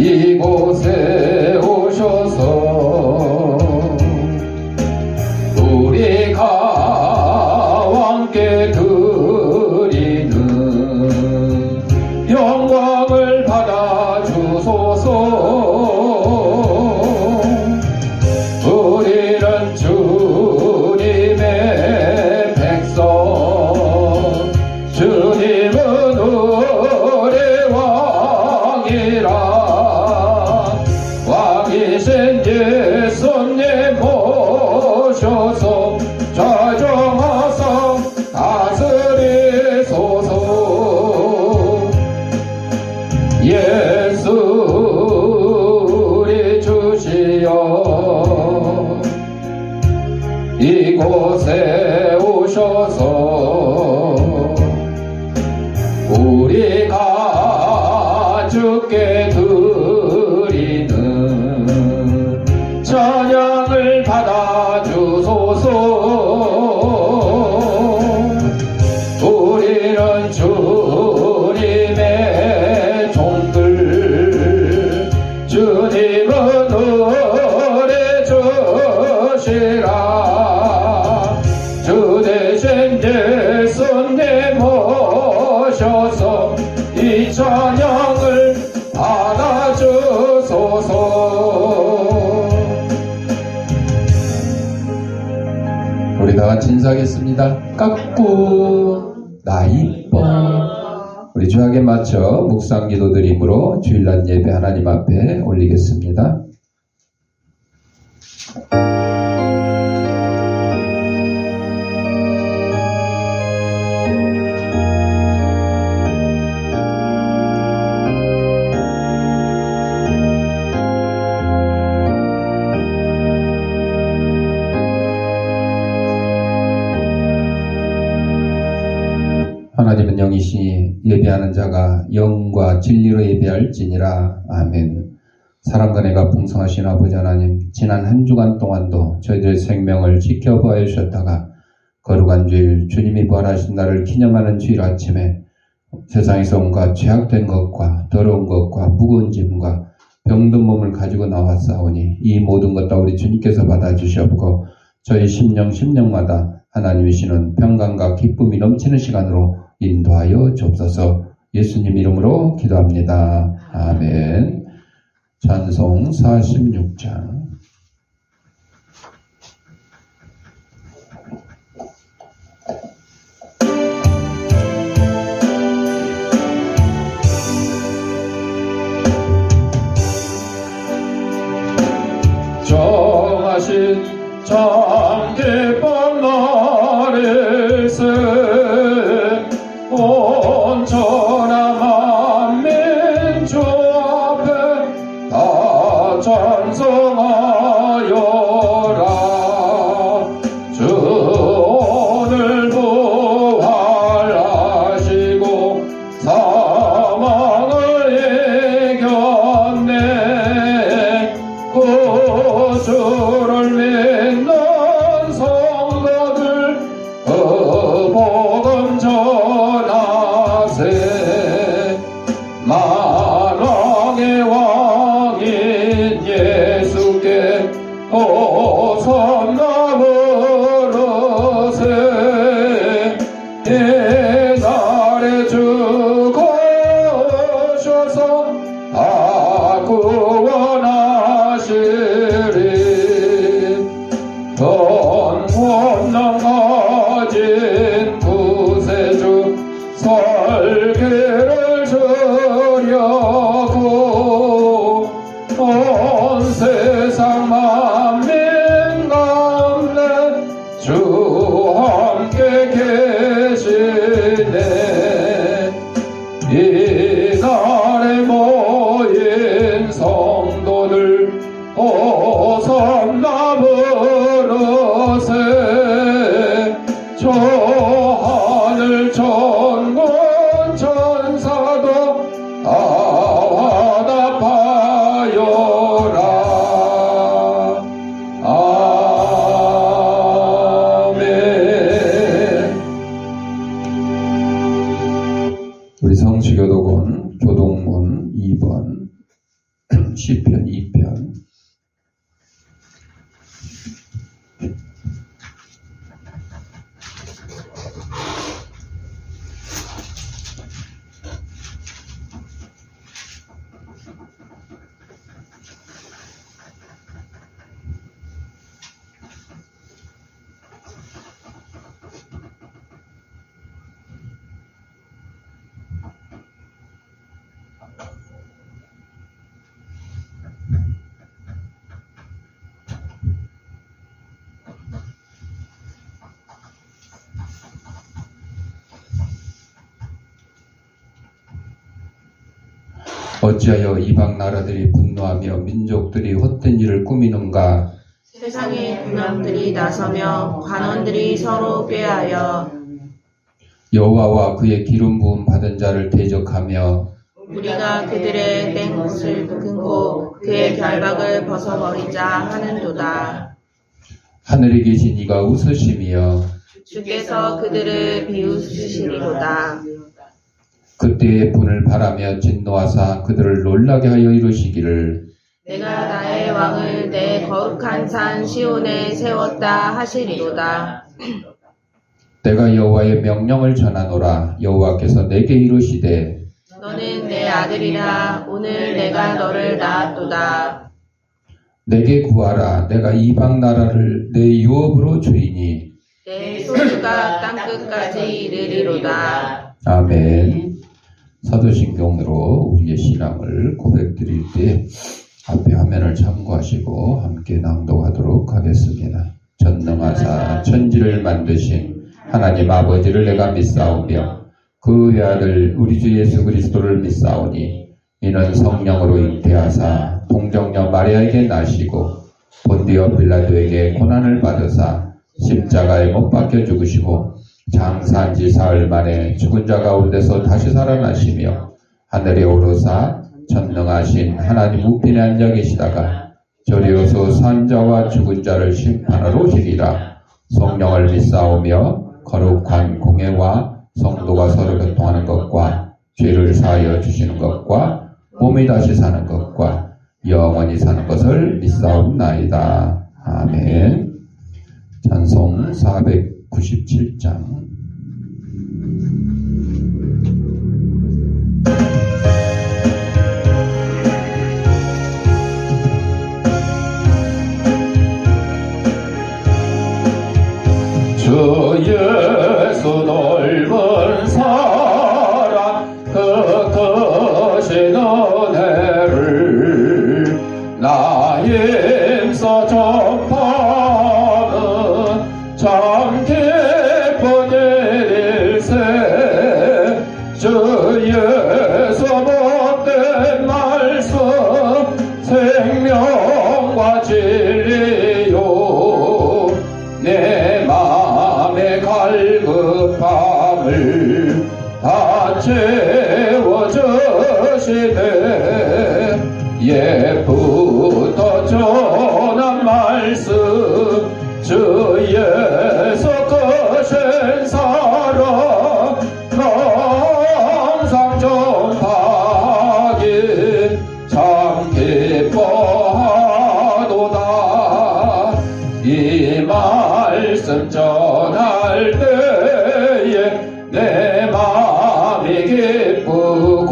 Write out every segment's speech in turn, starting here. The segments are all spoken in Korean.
이곳에 오셔서 우리가 함께 드리는 영광을 받아 주소서. 우리는 주님의 백성, 주님은 우리 왕이라. 왕이신 예수님 모셔서 좌정하사 다스리소서. 예수 우리 주시여 이곳에 오셔서 우리가 주께 드리는 찬양을 받아 주소서. 우리는 주님의 종들, 주님은 우리 주시라. 주 대신 예수님 모셔서 이 찬양을 받아 주소서. 우리 다 같이 인사하겠습니다. 깎고 나 이뻐. 우리 주약에 맞춰 묵상 기도 드림으로 주일날 예배 하나님 앞에 올리겠습니다. 하나님은 영이시니 예배하는 자가 영과 진리로 예배할지니라. 아멘. 사랑과 은혜가 풍성하신 아버지 하나님, 지난 한 주간 동안도 저희들의 생명을 지켜보아 주셨다가 거룩한 주일, 주님이 부활하신 날을 기념하는 주일 아침에 세상에서 온갖 죄악된 것과 더러운 것과 무거운 짐과 병든 몸을 가지고 나왔사오니 이 모든 것 다 우리 주님께서 받아주시옵고 저희 심령마다 하나님이 주시는 평강과 기쁨이 넘치는 시간으로 인도하여 주옵소서. 예수님 이름으로 기도합니다. 아멘. 찬송 46장. 정하신 참 기쁜 날일세 온전한 만민 주 앞에 다 찬송하여라. 주 오늘 부활하시고 사망을 이겼네. 구주를 믿는 성도들 그 복음 전하세. 만왕의 왕인 예수께 호sanna 부르세. 이 날에 주가 오셔서 다 구원하시리. 돈 원망 가진 구세주 설계를 주려고 온 세상 만민 가운데 주 함께 계시네. 이 날의 2편, 시편 2편. 어찌하여 이방 나라들이 분노하며 민족들이 헛된 일을 꾸미는가? 세상의 군왕들이 나서며 관원들이 서로 꾀하여 여호와와 그의 기름 부음 받은 자를 대적하며 우리가 그들의 땡옷을 끊고 그의 결박을 벗어버리자 하는도다. 하늘에 계신 이가 웃으시며 주께서 그들을 비웃으시리로다. 그때의 분을 바라며 진노하사 그들을 놀라게 하여 이루시기를 내가 나의 왕을 내 거룩한 산 시온에 세웠다 하시리로다. 내가 여호와의 명령을 전하노라. 여호와께서 내게 이르시되 너는 내 아들이라. 오늘 내가 너를 낳았도다. 내게 구하라. 내가 이방 나라를 내 유업으로 주리니 내 소유가 땅끝까지 이르리로다. 아멘. 사도신경으로 우리의 신앙을 고백드릴 때 앞에 화면을 참고하시고 함께 낭독하도록 하겠습니다. 전능하사 천지를 만드신 하나님 아버지를 내가 믿사오며 그 외아들 우리 주 예수 그리스도를 믿사오니 이는 성령으로 잉태하사 동정녀 마리아에게 나시고 본디오 빌라도에게 고난을 받으사 십자가에 못 박혀 죽으시고 장사한 지 사흘 만에 죽은 자 가운데서 다시 살아나시며 하늘에 오르사 전능하신 하나님 우편에 앉아 계시다가 저리로서 산 자와 죽은 자를 심판하러 오시리라. 성령을 믿사오며 거룩한 공예와 성도가 서로 교통하는 것과 죄를 사하여 주시는 것과 몸이 다시 사는 것과 영원히 사는 것을 믿사옵나이다. 아멘. 찬송 497장. 주 예수 넓은 사랑 그 크신 은혜를 나의 힘써 전파는 참 기쁜 일일세. 주 예수 못된 말씀 생명과 진리요 내 맘의 갈급함을 다 채워주시네. 옛부터 전한 말씀 주 예수 크신 사랑 항상 전파하기 참 기뻐하도다. 이 말씀 전할 때에 내 마음이 기쁘고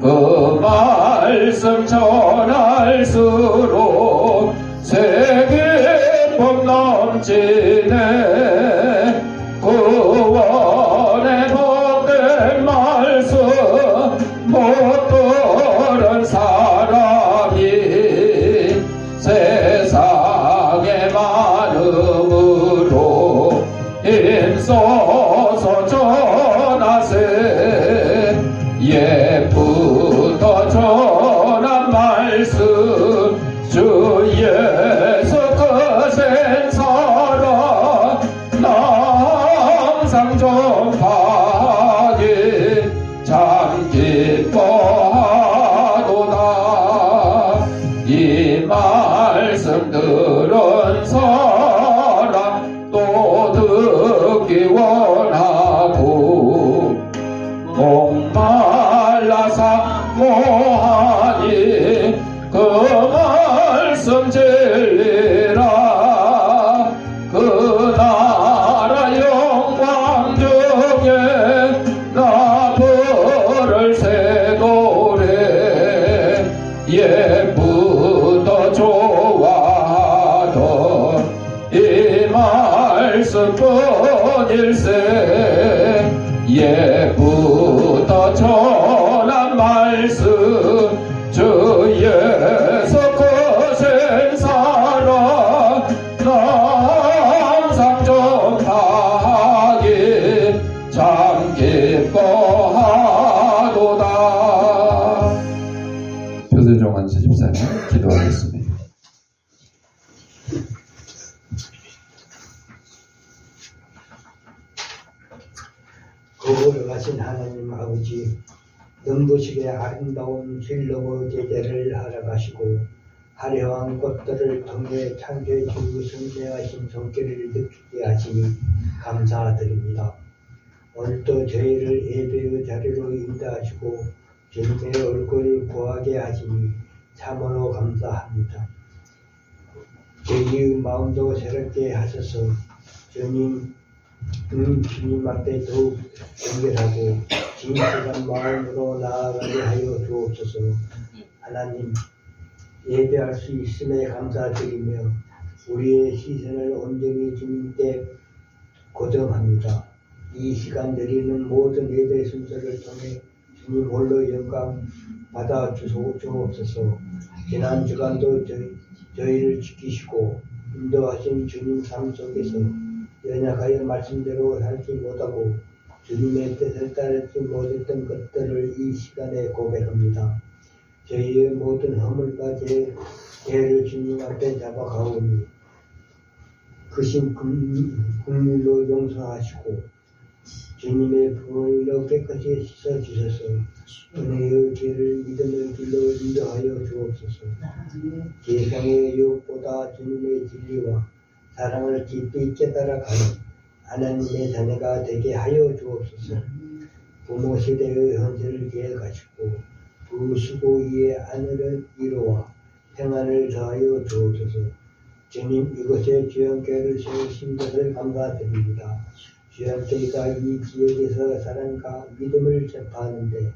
그 말씀 전할수록 새 기쁨 넘치네. 구원의 복된 말씀 못 들은 사람이 세상의 많음으로 힘써서 전하세. 옛부터 전한 말씀 주 예수 크신 사랑 항상 전파하기 참 기뻐하도다. 이 말씀 들은 사람 또 듣기 원하고 목말라서 사모하니 그 말씀 진리라. 그 나라 영광 중에 나 벌을 세도래. 예쁘더 좋아도 이 말씀뿐일세. 예쁘더 전한 말씀 주 예수 거센 사랑 나 항상 전하기 참 기뻐하도다. 표세종 안수 집사님 기도하겠습니다. 거룩하신 하나님 아버지, 눈부시게 아름다운 진로의 제재를 허락하시고 화려한 꽃들을 통해 창조해 주고 선명하신 손길을 느끼게 하시니 감사드립니다. 오늘도 저희를 예배의 자리로 인도하시고 주님의 얼굴을 보하게 하시니 참으로 감사합니다. 저희의 마음도 새롭게 하셔서 주님 앞에 더욱 연결하고 진실한 마음으로 나아가게 하여 주옵소서. 하나님, 예배할 수 있음에 감사드리며 우리의 시선을 온전히 주님께 고정합니다. 이 시간 내리는 모든 예배 순서를 통해 주님 홀로 영광 받아 주옵소서. 지난 주간도 저희를 지키시고 인도하신 주님 삶 속에서 연약하여 말씀대로 살지 못하고 주님의 뜻을 따르지 못했던 것들을 이 시간에 고백합니다. 저희의 모든 허물과 죄를 주님 앞에 잡아가오니 크신 긍휼로 용서하시고 주님의 부모로 깨끗이 씻어주셔서 은혜의 죄를 믿음의 길로 인도하여 주옵소서. 세상의 유혹보다 주님의 진리와 사랑을 깊이 깨달아가는 하나님의 자녀가 되게 하여 주옵소서. 부모 세대의 현실을 기억하시고 부수고 이의 하늘을 이루어 평안을 더하여 주옵소서. 주님, 이곳에 주연교회를 세우신 것을 감사드립니다. 주연교회가 이 지역에서 사랑과 믿음을 전파하는데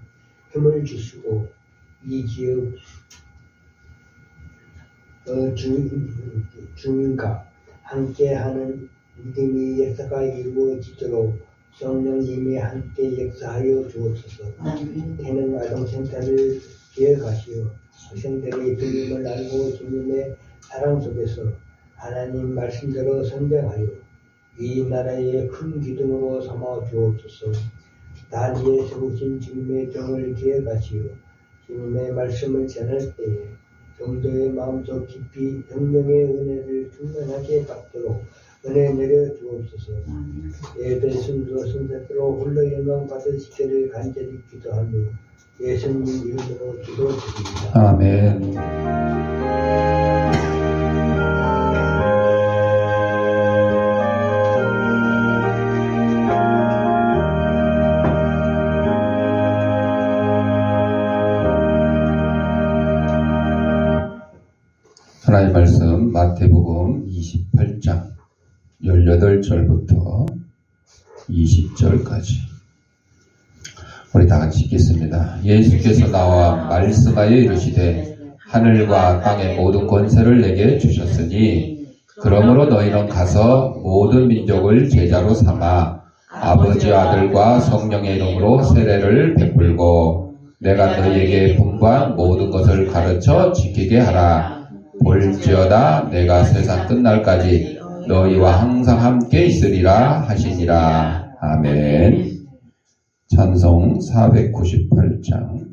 힘을 주시고 이 지역 주민과 함께하는 믿음의 역사가 이루어지도록 성령님이 함께 역사하여 주옵소서. 태능 아동센터를 기억하시어 학생들의 주님을 알고 주님의 사랑 속에서 하나님 말씀대로 선정하여 이 나라의 큰 기둥으로 삼아 주옵소서. 단위에 세우신 주님의 종을 기억하시어 주님의 말씀을 전할 때에 성도의 마음속 깊이 성령의 은혜를 충만하게 받도록 은혜 내려 주옵소서. 예배 순서 순서대로 홀로 영광 받으시기를 간절히 기도하며 예수님 이름으로 기도드립니다. 아멘. 하나님의 말씀 마태복음 28장 18절부터 20절까지 우리 다 같이 읽겠습니다. 예수께서 나와 말씀하여 이르시되 하늘과 땅의 모든 권세를 내게 주셨으니 그러므로 너희는 가서 모든 민족을 제자로 삼아 아버지 아들과 성령의 이름으로 세례를 베풀고 내가 너희에게 분부한 모든 것을 가르쳐 지키게 하라. 볼지어다 내가 세상 끝날까지 너희와 항상 함께 있으리라 하시니라. 아멘. 찬송 498장.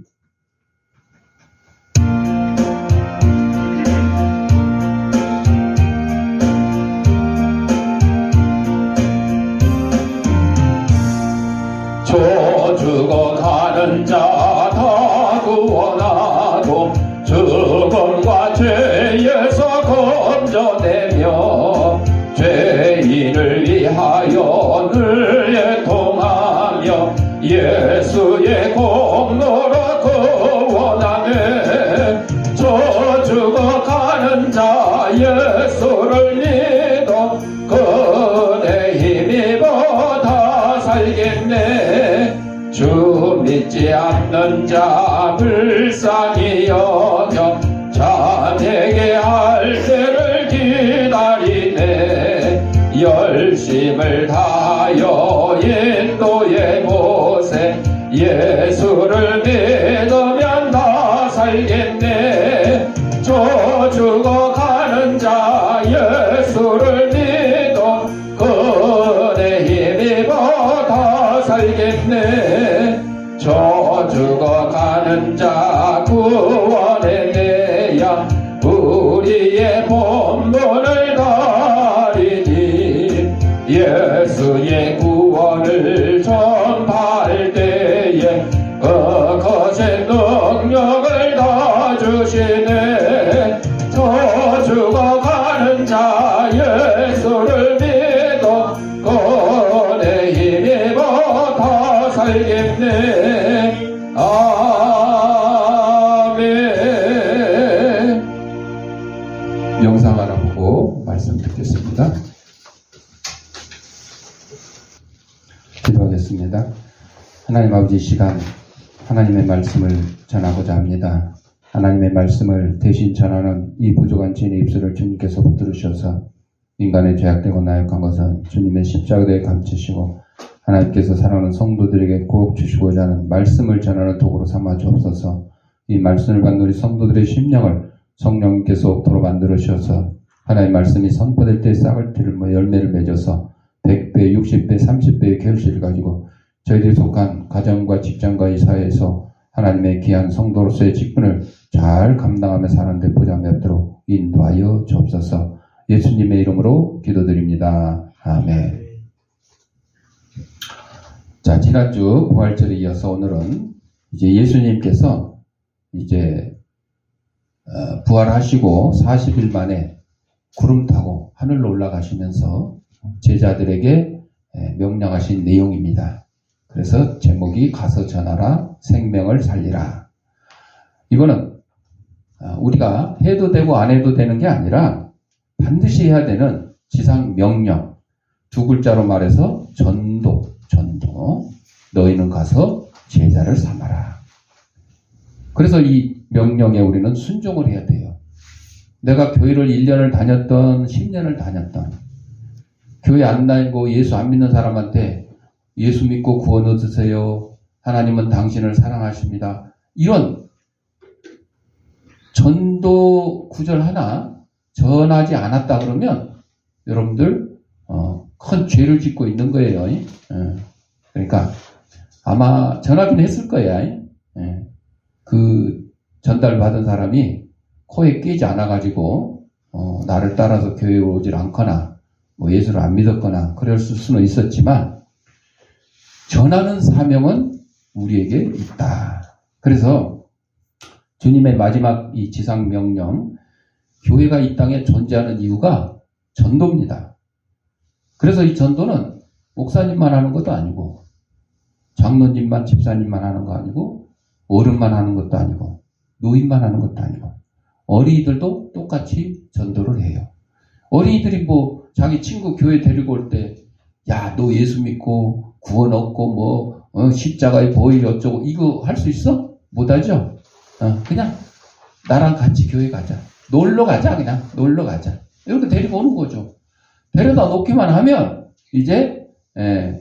저 죽어가는 자 다 구원하고 죽음과 죄에서 건져내며 죄인을 위하여 늘 애통하며 예수의 공로로 없는 자 불쌍히 여겨 자에게 할 때를 기다리네. 열심을 다하여 인도해 보세. 예수를 믿으면 다 살겠네. 저 죽어가는 자 예수를 믿어 그네 힘입어 다 살겠네. 저 죽어가는 자 구원해 내야 우리의 본분을 다리니. 예수의 구원을 전파할 때에 거센 능력을 다 주시네. 저 죽어가는 자 예수를 믿어 그네 힘입어 다 살겠네. 아멘. 영상 하나 보고 말씀 듣겠습니다. 기도하겠습니다. 하나님 아버지, 이 시간 하나님의 말씀을 전하고자 합니다. 하나님의 말씀을 대신 전하는 이 부족한 진의 입술을 주님께서 붙들으셔서 인간의 죄악되고 나약한 것은 주님의 십자가에 감추시고 하나님께서 사랑하는 성도들에게 꼭 주시고자 하는 말씀을 전하는 도구로 삼아 주옵소서. 이 말씀을 받는 우리 성도들의 심령을 성령님께서 옥토로 만들어 주셔서 하나님의 말씀이 선포될 때 싹을 틀며 열매를 맺어서 100배, 60배, 30배의 결실을 가지고 저희들이 속한 가정과 직장과 이 사회에서 하나님의 귀한 성도로서의 직분을 잘 감당하며 사는 데 보장되도록 인도하여 주옵소서. 예수님의 이름으로 기도드립니다. 아멘. 자, 지난주 부활절에 이어서 오늘은 이제 예수님께서 이제 부활하시고 40일 만에 구름 타고 하늘로 올라가시면서 제자들에게 명령하신 내용입니다. 그래서 제목이 가서 전하라 생명을 살리라. 이거는 우리가 해도 되고 안 해도 되는 게 아니라 반드시 해야 되는 지상 명령. 두 글자로 말해서 전도. 너희는 가서 제자를 삼아라. 그래서 이 명령에 우리는 순종을 해야 돼요. 내가 교회를 1년을 다녔던 10년을 다녔던 교회 안 다니고 예수 안 믿는 사람한테 예수 믿고 구원 얻으세요. 하나님은 당신을 사랑하십니다. 이런 전도 구절 하나 전하지 않았다 그러면 여러분들 큰 죄를 짓고 있는 거예요. 그러니까 아마 전하긴 했을 거야. 그 전달받은 사람이 코에 끼지 않아가지고 나를 따라서 교회에 오질 않거나 뭐 예수를 안 믿었거나 그랬을 수는 있었지만 전하는 사명은 우리에게 있다. 그래서 주님의 마지막 이 지상 명령, 교회가 이 땅에 존재하는 이유가 전도입니다. 그래서 이 전도는 목사님만 하는 것도 아니고 장로님만 집사님만 하는 거 아니고 어른만 하는 것도 아니고 노인만 하는 것도 아니고 어린이들도 똑같이 전도를 해요. 어린이들이 뭐 자기 친구 교회 데리고 올 때 야, 너 예수 믿고 구원 얻고 십자가에 보일 어쩌고 이거 할 수 있어? 못하죠? 그냥 나랑 같이 교회 가자. 놀러 가자. 그냥 놀러 가자. 이렇게 데리고 오는 거죠. 데려다 놓기만 하면 이제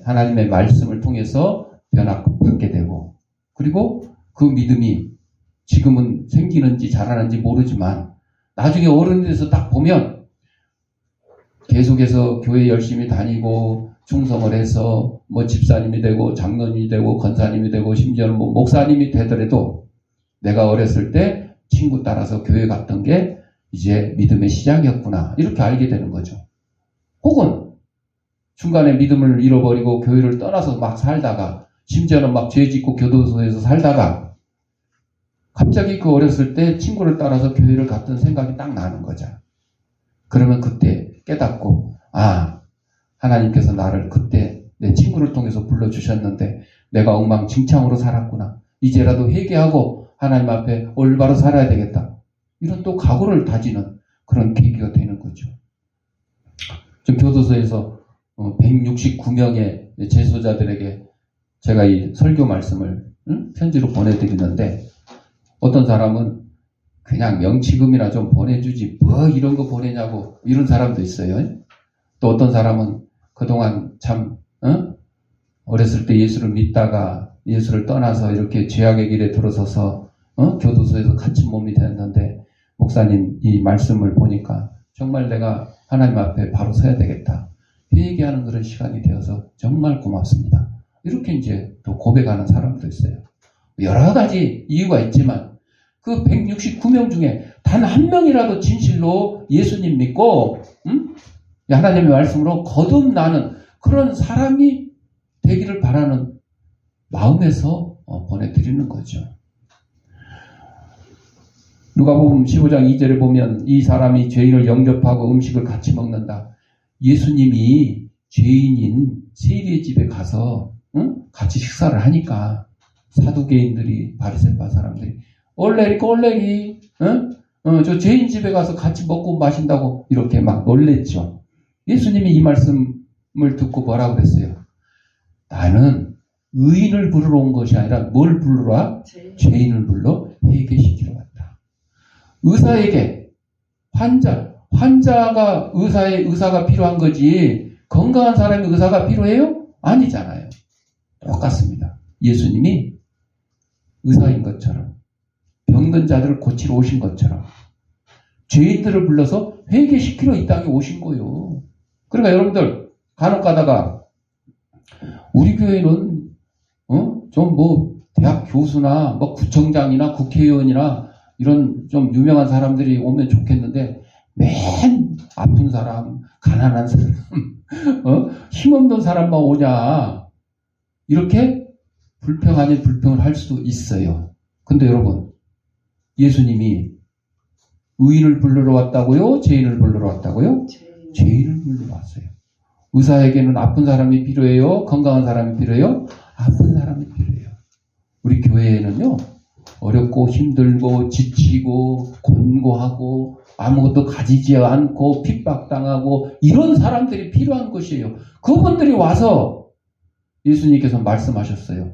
하나님의 말씀을 통해서 변화받게 되고, 그리고 그 믿음이 지금은 생기는지 자라는지 모르지만 나중에 어른이 돼서 딱 보면 계속해서 교회 열심히 다니고 충성을 해서 뭐 집사님이 되고 장로님이 되고 권사님이 되고 심지어는 뭐 목사님이 되더라도 내가 어렸을 때 친구 따라서 교회 갔던 게 이제 믿음의 시작이었구나 이렇게 알게 되는 거죠. 혹은 중간에 믿음을 잃어버리고 교회를 떠나서 막 살다가 심지어는 막 죄 짓고 교도소에서 살다가 갑자기 그 어렸을 때 친구를 따라서 교회를 갔던 생각이 딱 나는 거죠. 그러면 그때 깨닫고 하나님께서 나를 그때 내 친구를 통해서 불러주셨는데 내가 엉망진창으로 살았구나. 이제라도 회개하고 하나님 앞에 올바로 살아야 되겠다. 이런 또 각오를 다지는 그런 계기가 되는 거죠. 좀 교도소에서 169명의 재소자들에게 제가 이 설교 말씀을 응? 편지로 보내드리는데 어떤 사람은 그냥 명치금이나 좀 보내주지 뭐 이런 거 보내냐고 이런 사람도 있어요. 또 어떤 사람은 그동안 참 어렸을 때 예수를 믿다가 예수를 떠나서 이렇게 죄악의 길에 들어서서 교도소에서 갇힌 몸이 되었는데 목사님 이 말씀을 보니까 정말 내가 하나님 앞에 바로 서야 되겠다. 회개하는 그런 시간이 되어서 정말 고맙습니다. 이렇게 이제 또 고백하는 사람도 있어요. 여러 가지 이유가 있지만 그 169명 중에 단 한 명이라도 진실로 예수님 믿고 하나님의 말씀으로 거듭나는 그런 사람이 되기를 바라는 마음에서 보내드리는 거죠. 누가복음 15장 2절에 보면 이 사람이 죄인을 영접하고 음식을 같이 먹는다. 예수님이 죄인인 세리의 집에 가서 같이 식사를 하니까 사두개인들이 바리새파 사람들이 얼레리 저 죄인 집에 가서 같이 먹고 마신다고 이렇게 막 놀랬죠. 예수님이 이 말씀을 듣고 뭐라고 그랬어요? 나는 의인을 부르러 온 것이 아니라 뭘 부르러? 죄인을 불러 회개시키러 왔다. 의사에게 환자가 의사가 필요한 거지 건강한 사람이 의사가 필요해요? 아니잖아요. 똑같습니다. 예수님이 의사인 것처럼 병든 자들을 고치러 오신 것처럼 죄인들을 불러서 회개시키러 이 땅에 오신 거예요. 그러니까 여러분들 간혹 가다가 우리 교회는 좀 뭐 대학 교수나 뭐 구청장이나 국회의원이나 이런 좀 유명한 사람들이 오면 좋겠는데 맨 아픈 사람, 가난한 사람, 힘없는 사람만 오냐 이렇게 불평 아닌 불평을 할 수도 있어요. 근데 여러분 예수님이 의인을 부르러 왔다고요? 죄인을 부르러 왔다고요? 죄인을 부르러 왔어요. 의사에게는 아픈 사람이 필요해요? 건강한 사람이 필요해요? 아픈 사람이 필요해요. 우리 교회에는요 어렵고 힘들고 지치고 곤고하고 아무것도 가지지 않고 핍박당하고 이런 사람들이 필요한 것이에요. 그분들이 와서 예수님께서 말씀하셨어요.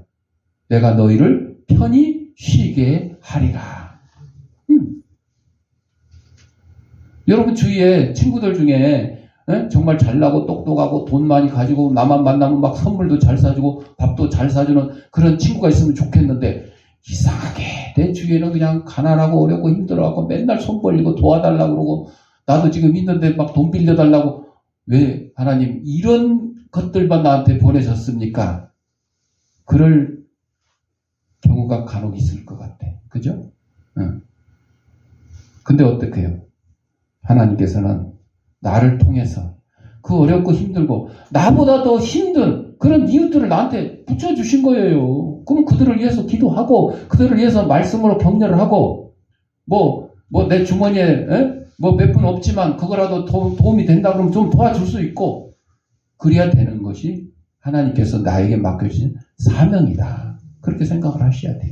내가 너희를 편히 쉬게 하리라. 여러분 주위에 친구들 중에 정말 잘나고 똑똑하고 돈 많이 가지고 나만 만나면 막 선물도 잘 사주고 밥도 잘 사주는 그런 친구가 있으면 좋겠는데 이상하게 내 주위에는 그냥 가난하고 어렵고 힘들어하고 맨날 손 벌리고 도와달라고 그러고 나도 지금 있는데 막 돈 빌려달라고 왜 하나님 이런 것들만 나한테 보내셨습니까? 그럴 경우가 간혹 있을 것 같아. 그죠? 근데 어떻게 해요? 하나님께서는 나를 통해서 그 어렵고 힘들고 나보다 더 힘든 그런 이웃들을 나한테 붙여주신 거예요. 그럼 그들을 위해서 기도하고 그들을 위해서 말씀으로 격려를 하고 뭐 내 주머니에 뭐 몇 푼 없지만 그거라도 도움이 된다 그러면 좀 도와줄 수 있고 그래야 되는 것이 하나님께서 나에게 맡겨주신 사명이다. 그렇게 생각을 하셔야 돼요.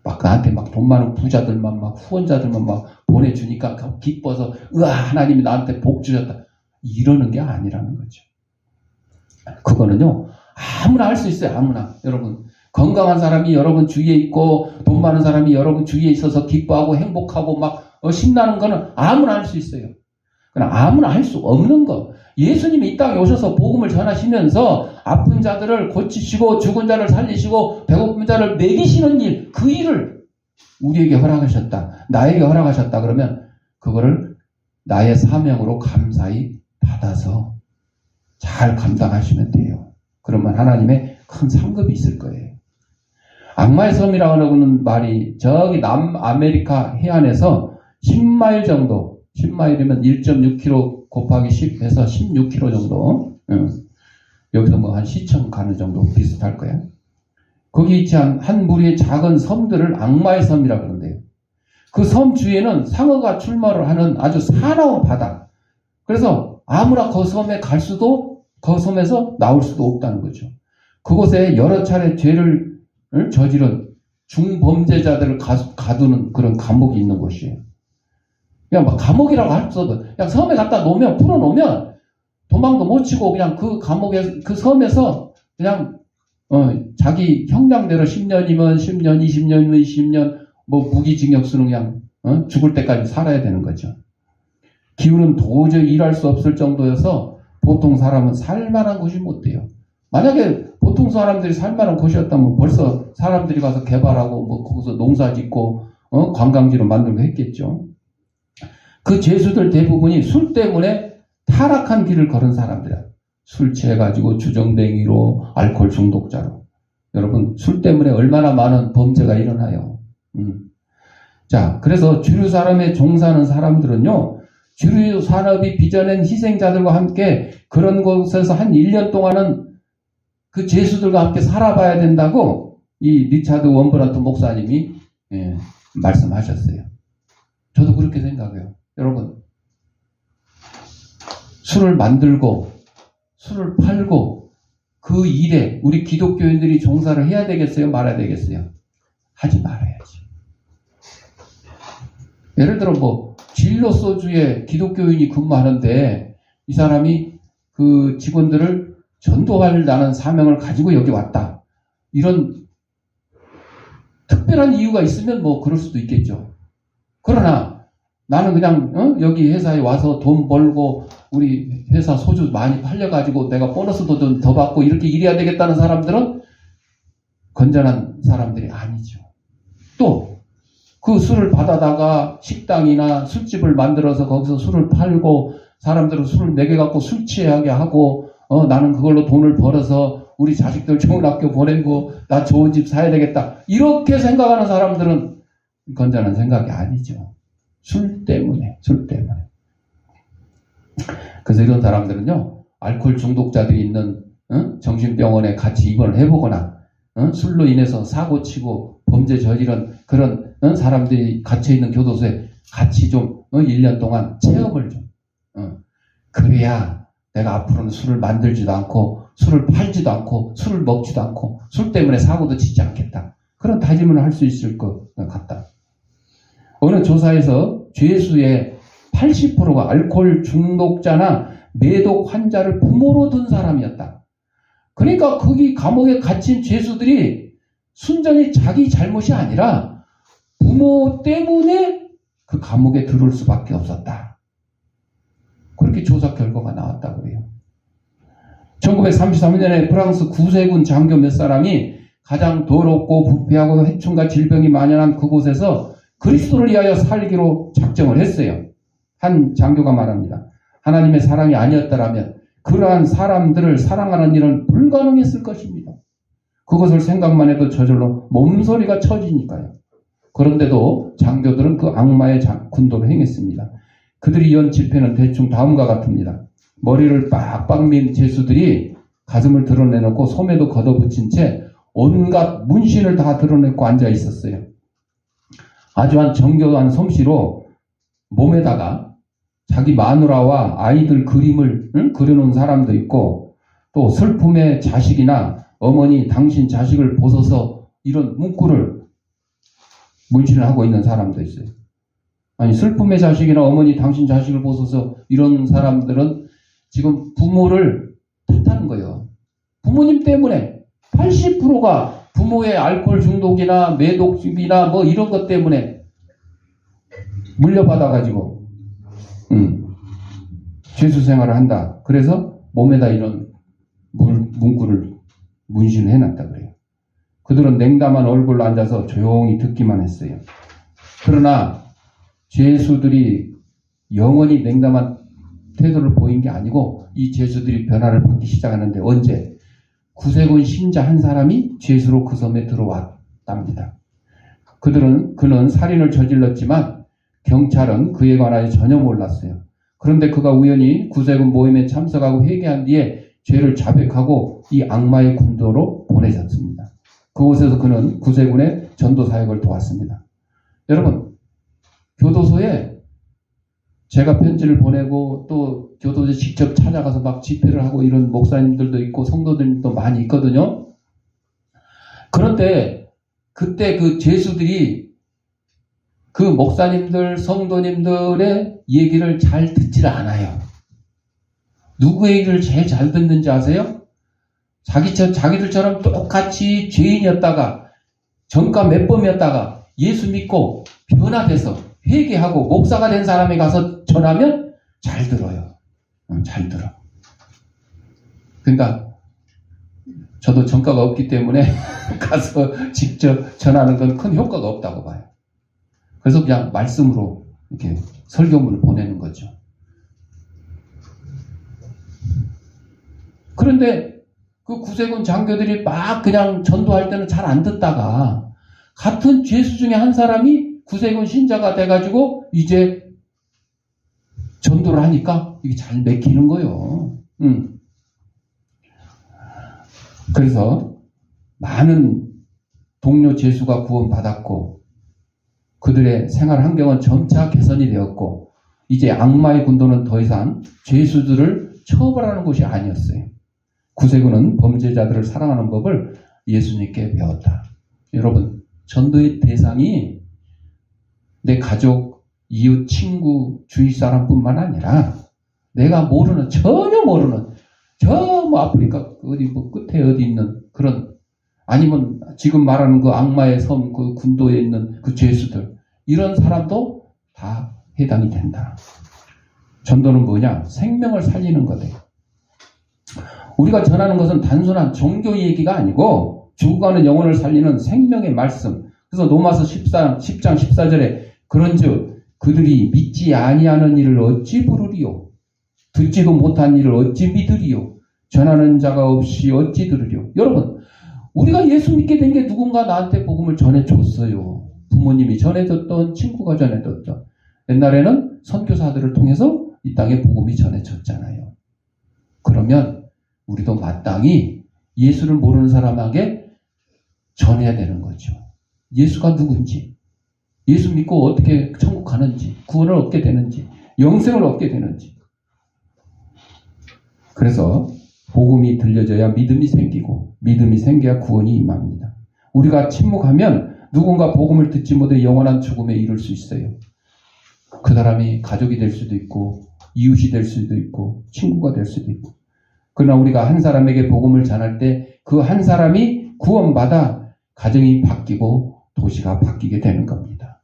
막 나한테 막 돈 많은 부자들만 막 후원자들만 막 보내주니까 기뻐서 하나님이 나한테 복 주셨다 이러는 게 아니라는 거죠. 그거는요 아무나 할 수 있어요. 아무나. 여러분 건강한 사람이 여러분 주위에 있고 돈 많은 사람이 여러분 주위에 있어서 기뻐하고 행복하고 막 신나는 거는 아무나 할 수 있어요. 그러나 아무나 할 수 없는 거. 예수님이 이 땅에 오셔서 복음을 전하시면서 아픈 자들을 고치시고 죽은 자를 살리시고 배고픈 자를 먹이시는 일, 그 일을 우리에게 허락하셨다. 나에게 허락하셨다. 그러면 그거를 나의 사명으로 감사히 받아서 잘 감당하시면 돼요. 그러면 하나님의 큰 상급이 있을 거예요. 악마의 섬이라고 하는 말이 저기 남아메리카 해안에서 10마일 정도, 10마일이면 1.6km 곱하기 10 해서 16km 정도, 여기서 뭐 한 시청 가는 정도 비슷할 거야. 거기 있지 한 무리의 작은 섬들을 악마의 섬이라고 그러는데요. 그 섬 주위에는 상어가 출몰을 하는 아주 사나운 바다. 그래서 아무나 그 섬에 갈 수도, 그 섬에서 나올 수도 없다는 거죠. 그곳에 여러 차례 죄를 저지른 중범죄자들을 가두는 그런 감옥이 있는 곳이에요. 그냥 막 감옥이라고 할 수 없어. 그냥 섬에 갖다 놓으면, 풀어놓으면 도망도 못 치고 그냥 그 감옥에, 그 섬에서 그냥 자기 형량대로 10년이면 10년, 20년이면 20년, 뭐 무기징역 쓰는 그냥 죽을 때까지 살아야 되는 거죠. 기후는 도저히 일할 수 없을 정도여서 보통 사람은 살만한 곳이 못 돼요. 만약에 보통 사람들이 살만한 곳이었다면 벌써 사람들이 가서 개발하고 뭐 거기서 농사 짓고 관광지로 만들고 했겠죠. 그 죄수들 대부분이 술 때문에 타락한 길을 걸은 사람들이야. 술 취해가지고 주정뱅이로 알코올 중독자로. 여러분 술 때문에 얼마나 많은 범죄가 일어나요. 자, 그래서 주류 사람에 종사하는 사람들은요, 주류 산업이 빚어낸 희생자들과 함께 그런 곳에서 한 1년 동안은 그 죄수들과 함께 살아봐야 된다고 이 리차드 원브란트 목사님이 말씀하셨어요. 저도 그렇게 생각해요. 여러분, 술을 만들고 술을 팔고 그 일에 우리 기독교인들이 종사를 해야 되겠어요? 말아야 되겠어요? 하지 말아야지. 예를 들어 뭐 진로 소주에 기독교인이 근무하는데 이 사람이 그 직원들을 전도하려는 사명을 가지고 여기 왔다. 이런 특별한 이유가 있으면 뭐 그럴 수도 있겠죠. 그러나 나는 그냥 여기 회사에 와서 돈 벌고 우리 회사 소주 많이 팔려가지고 내가 보너스도 좀 더 받고 이렇게 일해야 되겠다는 사람들은 건전한 사람들이 아니죠. 또 그 술을 받아다가 식당이나 술집을 만들어서 거기서 술을 팔고 사람들은 술을 먹여갖고 술 취하게 하고 나는 그걸로 돈을 벌어서 우리 자식들 좋은 학교 보내고 나 좋은 집 사야 되겠다. 이렇게 생각하는 사람들은 건전한 생각이 아니죠. 술 때문에. 그래서 이런 사람들은요, 알코올 중독자들이 있는 정신병원에 같이 입원을 해보거나 술로 인해서 사고치고 범죄 저지른 그런 사람들이 갇혀있는 교도소에 같이 좀 1년 동안 체험을 좀 그래야 내가 앞으로는 술을 만들지도 않고 술을 팔지도 않고 술을 먹지도 않고 술 때문에 사고도 치지 않겠다. 그런 다짐을 할 수 있을 것 같다. 어느 조사에서 죄수의 80%가 알코올 중독자나 매독 환자를 부모로 둔 사람이었다. 그러니까 거기 감옥에 갇힌 죄수들이 순전히 자기 잘못이 아니라 부모 때문에 그 감옥에 들어올 수밖에 없었다. 그렇게 조사 결과가 나왔다고 그래요. 1933년에 프랑스 구세군 장교 몇 사람이 가장 더럽고 부패하고 해충과 질병이 만연한 그곳에서 그리스도를 위하여 살기로 작정을 했어요. 한 장교가 말합니다. 하나님의 사랑이 아니었다라면 그러한 사람들을 사랑하는 일은 불가능했을 것입니다. 그것을 생각만 해도 저절로 몸소리가 쳐지니까요. 그런데도 장교들은 그 악마의 군도를 행했습니다. 그들이 연 집회는 대충 다음과 같습니다. 머리를 빡빡 민 죄수들이 가슴을 드러내놓고 소매도 걷어붙인 채 온갖 문신을 다 드러내고 앉아 있었어요. 아주 한 정교한 솜씨로 몸에다가 자기 마누라와 아이들 그림을 그려놓은 사람도 있고 또 슬픔의 자식이나 어머니 당신 자식을 보소서 이런 문구를 문신을 하고 있는 사람도 있어요. 아니 슬픔의 자식이나 어머니 당신 자식을 보소서 이런 사람들은 지금 부모를 탓하는 거예요. 부모님 때문에 80%가 부모의 알코올 중독이나 매독이나 뭐 이런 것 때문에 물려받아가지고 죄수 생활을 한다. 그래서 몸에다 이런 문구를 문신을 해놨다 그래요. 그들은 냉담한 얼굴로 앉아서 조용히 듣기만 했어요. 그러나 죄수들이 영원히 냉담한 태도를 보인 게 아니고 이 죄수들이 변화를 받기 시작하는데 언제? 구세군 신자 한 사람이 죄수로 그 섬에 들어왔답니다. 그는 살인을 저질렀지만 경찰은 그에 관하여 전혀 몰랐어요. 그런데 그가 우연히 구세군 모임에 참석하고 회개한 뒤에 죄를 자백하고 이 악마의 군도로 보내졌습니다. 그곳에서 그는 구세군의 전도 사역을 도왔습니다. 여러분, 교도소에 제가 편지를 보내고 또 교도소에 직접 찾아가서 막 집회를 하고 이런 목사님들도 있고 성도들도 많이 있거든요. 그런데 그때 그 죄수들이 그 목사님들, 성도님들의 얘기를 잘 듣질 않아요. 누구 얘기를 제일 잘 듣는지 아세요? 자기들처럼 똑같이 죄인이었다가 전과 몇 범이었다가 예수 믿고 변화돼서 회개하고 목사가 된 사람이 가서 전하면 잘 들어요. 잘 들어. 그러니까 저도 전과가 없기 때문에 가서 직접 전하는 건 큰 효과가 없다고 봐요. 그래서 그냥 말씀으로 이렇게 설교문을 보내는 거죠. 그런데 그 구세군 장교들이 막 그냥 전도할 때는 잘 안 듣다가 같은 죄수 중에 한 사람이 구세군 신자가 돼가지고 이제 전도를 하니까 이게 잘 맥히는 거예요. 그래서 많은 동료 죄수가 구원받았고 그들의 생활 환경은 점차 개선이 되었고 이제 악마의 군도는 더 이상 죄수들을 처벌하는 곳이 아니었어요. 구세군은 범죄자들을 사랑하는 법을 예수님께 배웠다. 여러분, 전도의 대상이 내 가족, 이웃, 친구, 주위 사람뿐만 아니라 내가 모르는, 전혀 모르는 저 뭐 아프리카 어디 뭐 끝에 어디 있는 그런, 아니면 지금 말하는 그 악마의 섬 그 군도에 있는 그 죄수들, 이런 사람도 다 해당이 된다. 전도는 뭐냐? 생명을 살리는 거래요. 우리가 전하는 것은 단순한 종교 얘기가 아니고 죽어가는 영혼을 살리는 생명의 말씀. 그래서 로마서 10장 14절에 그런즉 그들이 믿지 아니하는 일을 어찌 부르리요? 듣지도 못한 일을 어찌 믿으리요? 전하는 자가 없이 어찌 들으리요? 여러분, 우리가 예수 믿게 된 게 누군가 나한테 복음을 전해줬어요. 부모님이 전해줬던, 친구가 전해줬던. 옛날에는 선교사들을 통해서 이 땅에 복음이 전해졌잖아요. 그러면 우리도 마땅히 예수를 모르는 사람에게 전해야 되는 거죠. 예수가 누군지, 예수 믿고 어떻게 천국 가는지, 구원을 얻게 되는지, 영생을 얻게 되는지. 그래서 복음이 들려져야 믿음이 생기고 믿음이 생겨야 구원이 임합니다. 우리가 침묵하면 누군가 복음을 듣지 못해 영원한 죽음에 이를 수 있어요. 그 사람이 가족이 될 수도 있고 이웃이 될 수도 있고 친구가 될 수도 있고. 그러나 우리가 한 사람에게 복음을 전할 때 그 한 사람이 구원받아 가정이 바뀌고 도시가 바뀌게 되는 겁니다.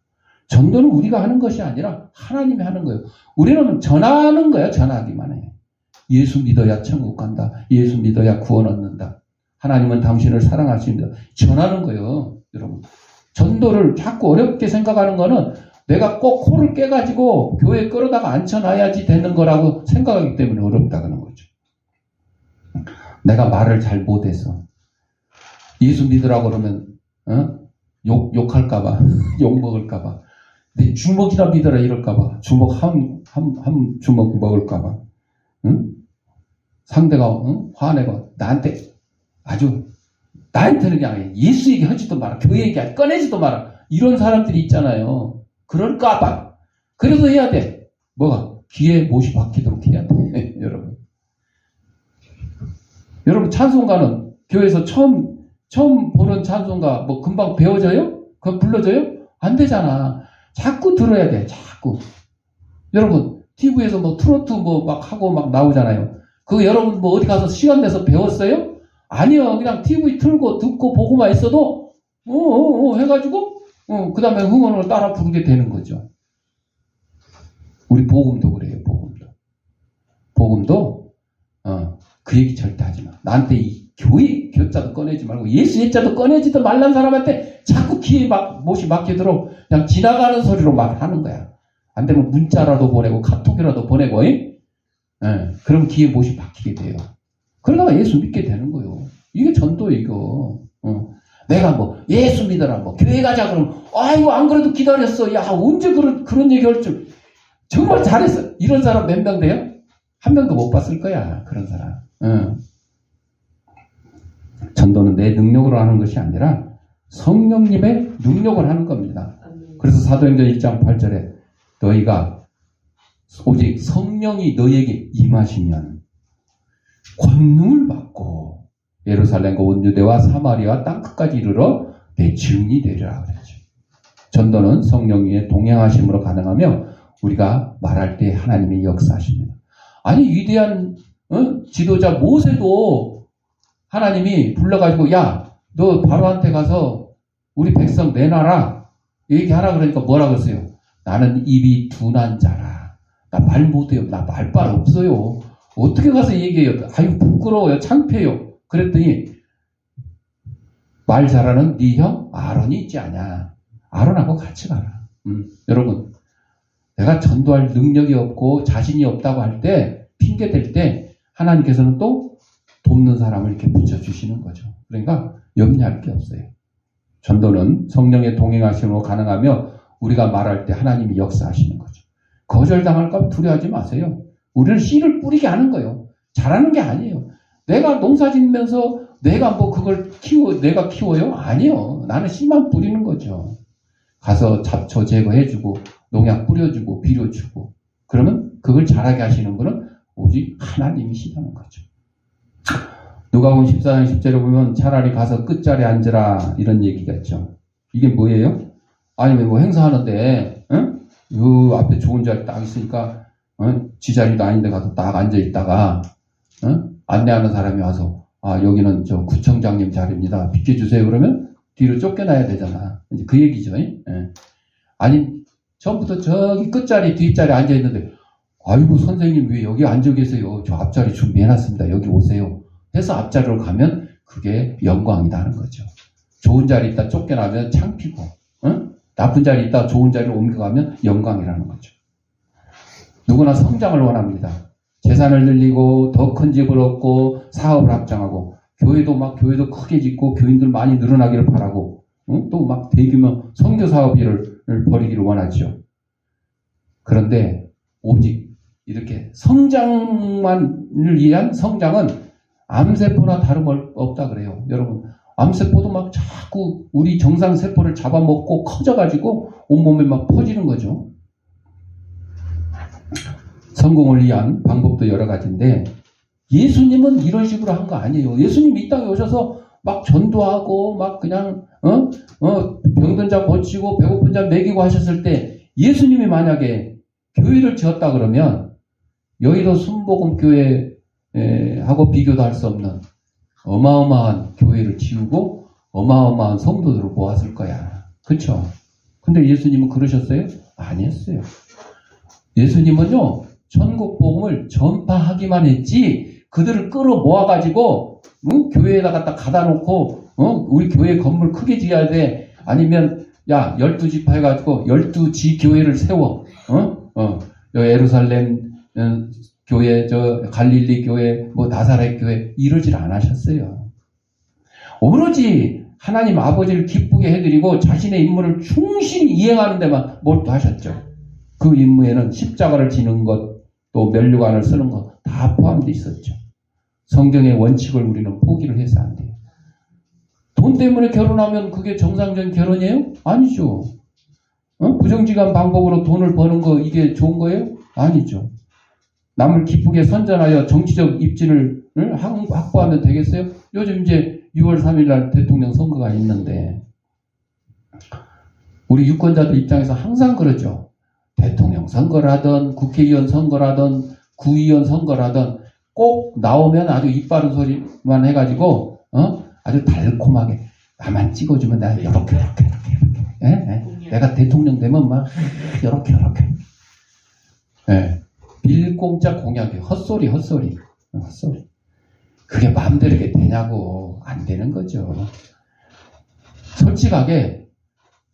전도는 우리가 하는 것이 아니라 하나님이 하는 거예요. 우리는 전하는 거예요. 전하기만 해요. 예수 믿어야 천국 간다. 예수 믿어야 구원 얻는다. 하나님은 당신을 사랑하십니다. 전하는 거예요. 여러분, 전도를 자꾸 어렵게 생각하는 거는 내가 꼭 코를 깨가지고 교회에 끌어다가 앉혀놔야지 되는 거라고 생각하기 때문에 어렵다는 거죠. 내가 말을 잘 못해서 예수 믿으라고 그러면 욕할까봐 욕먹을까봐 내 주먹이나 믿어라 이럴까봐 주먹 한 주먹 먹을까봐 상대가 화내고 나한테는 그냥 예수 얘기하지도 마라, 교회 얘기 꺼내지도 마라, 이런 사람들이 있잖아요. 그럴까봐. 그래서 해야 돼. 뭐가? 귀에 못이 박히도록 해야 돼. 여러분 찬송가는 교회에서 처음 보는 찬송가 뭐 금방 배워져요? 그거 불러줘요? 안 되잖아. 자꾸 들어야 돼. 자꾸. 여러분 TV에서 뭐 트로트 뭐 막 하고 막 나오잖아요. 그거 여러분 뭐 어디 가서 시간 내서 배웠어요? 아니요. 그냥 TV 틀고 듣고 보고만 있어도 해가지고 그 다음에 흥원을 따라 부르게 되는 거죠. 우리 복음도 그래요. 복음도 그 얘기 절대 하지 마. 나한테 이 교회 교자도 꺼내지 말고 예수 예자도 꺼내지도 말란 사람한테 자꾸 귀에 막 못이 막히도록 그냥 지나가는 소리로 막 하는 거야. 안 되면 문자라도 보내고 카톡이라도 보내고 그럼 귀에 못이 박히게 돼요. 그러다가 예수 믿게 되는 거예요. 이게 전도예요, 이거. 내가 뭐 예수 믿어라, 뭐 교회 가자 그러면 아이고 안 그래도 기다렸어. 야 언제 그런 얘기 할 줄. 정말 잘했어. 이런 사람 몇 명 돼요? 한 명도 못 봤을 거야. 그런 사람. 전도는 내 능력으로 하는 것이 아니라 성령님의 능력을 하는 겁니다. 그래서 사도행전 1장 8절에 너희가 오직 성령이 너희에게 임하시면 권능을 받고 예루살렘과 온 유대와 사마리아 땅끝까지 이르러 내 증인이 되리라 그랬죠. 전도는 성령의 동행하심으로 가능하며 우리가 말할 때 하나님의 역사하십니다. 아니 위대한 지도자 모세도 하나님이 불러가지고 야, 너 바로한테 가서 우리 백성 내놔라 얘기하라 그러니까 뭐라 그랬어요? 나는 입이 둔한 자라. 나 말 못해요. 나 말빨 없어요. 어떻게 가서 얘기해요? 아유 부끄러워요. 창피해요. 그랬더니 말 잘하는 네 형 아론이 있지 않냐. 아론하고 같이 가라. 여러분 내가 전도할 능력이 없고 자신이 없다고 할 때 핑계 댈 때 하나님께서는 또 돕는 사람을 이렇게 붙여주시는 거죠. 그러니까 염려할 게 없어요. 전도는 성령의 동행하심으로 가능하며 우리가 말할 때 하나님이 역사하시는 거죠. 거절당할까 두려워하지 마세요. 우리는 씨를 뿌리게 하는 거예요. 잘하는 게 아니에요. 내가 농사 짓면서 내가 뭐 그걸 내가 키워요? 아니요. 나는 씨만 뿌리는 거죠. 가서 잡초 제거해주고 농약 뿌려주고 비료 주고 그러면 그걸 잘하게 하시는 분은 오직 하나님이시라는 거죠. 누가복음 14장 10절에 보면 차라리 가서 끝자리에 앉으라 이런 얘기가 있죠. 이게 뭐예요? 아니면 뭐 행사하는데 그 앞에 좋은 자리 딱 있으니까 지 자리도 아닌데 가서 딱 앉아 있다가 안내하는 사람이 와서 아 여기는 저 구청장님 자리입니다. 비켜주세요. 그러면 뒤로 쫓겨나야 되잖아. 이제 그 얘기죠. 예. 아니 처음부터 저기 끝자리 뒷자리에 앉아 있는데 아이고 선생님 왜 여기 앉아 계세요? 저 앞자리 준비해놨습니다. 여기 오세요. 해서 앞자리로 가면 그게 영광이다 하는 거죠. 좋은 자리 있다 쫓겨나면 창피고 나쁜 자리 있다 좋은 자리로 옮겨가면 영광이라는 거죠. 누구나 성장을 원합니다. 재산을 늘리고 더 큰 집을 얻고 사업을 확장하고 교회도 크게 짓고 교인들 많이 늘어나기를 바라고 또 막 대규모 선교 사업을 벌이기를 원하죠. 그런데 오직 이렇게 성장만을 위한 성장은 암세포나 다름없다 그래요. 여러분 암세포도 막 자꾸 우리 정상세포를 잡아먹고 커져가지고 온몸에 막 퍼지는 거죠. 성공을 위한 방법도 여러 가지인데 예수님은 이런 식으로 한 거 아니에요. 예수님이 이 땅에 오셔서 막 전도하고 막 그냥 병든 자 고치고 배고픈 자 먹이고 하셨을 때 예수님이 만약에 교회를 지었다 그러면 여의도 순복음교회 하고 비교도 할 수 없는 어마어마한 교회를 지우고 어마어마한 성도들을 모았을 거야. 그렇죠? 근데 예수님은 그러셨어요? 아니었어요. 예수님은요 천국 복음을 전파하기만 했지 그들을 끌어 모아가지고 교회에다 갖다 가다 놓고 우리 교회 건물 크게 지어야 돼. 아니면 야 12지파 해가지고 12지 교회를 세워. 예루살렘 교회, 저 갈릴리 교회, 뭐 나사렛 교회 이러질 않으셨어요. 오로지 하나님 아버지를 기쁘게 해드리고 자신의 임무를 충실히 이행하는 데만 몰두하셨죠. 그 임무에는 십자가를 지는 것, 또 면류관을 쓰는 것 다 포함되어 있었죠. 성경의 원칙을 우리는 포기를 해서 안 돼요. 돈 때문에 결혼하면 그게 정상적인 결혼이에요? 아니죠. 부정직한 방법으로 돈을 버는 거 이게 좋은 거예요? 아니죠. 남을 기쁘게 선전하여 정치적 입지를 확보하면 되겠어요? 요즘 이제 6월 3일 날 대통령 선거가 있는데 우리 유권자들 입장에서 항상 그러죠. 대통령 선거를 하든 국회의원 선거를 하든 구의원 선거를 하든 꼭 나오면 아주 이빠른 소리만 해가지고 아주 달콤하게 나만 찍어주면 내가 이렇게 내가 대통령 되면 막 이렇게 빌공짜 공약이 헛소리 그게 마음대로 이렇게 되냐고 안 되는 거죠. 솔직하게